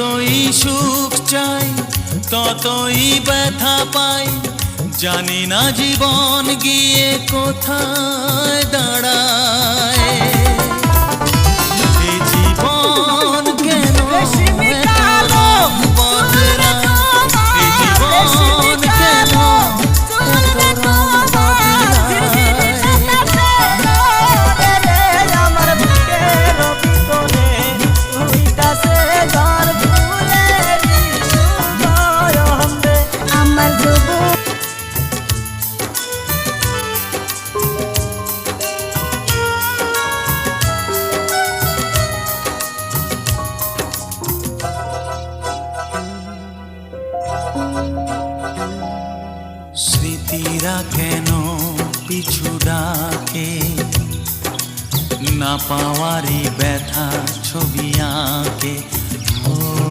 যতই সুখ চাই ততই ব্যথা পাই, জানি না জীবন গিয়ে কোথায় দাঁড়ায়। এই জীবন কেন এত রং বদলায়, এই জীবন কেন এত রং বদলায়। স্মৃতিরা কেন পিছু ডাকে, না পাওয়ারই ব্যথা ছবি আঁকে।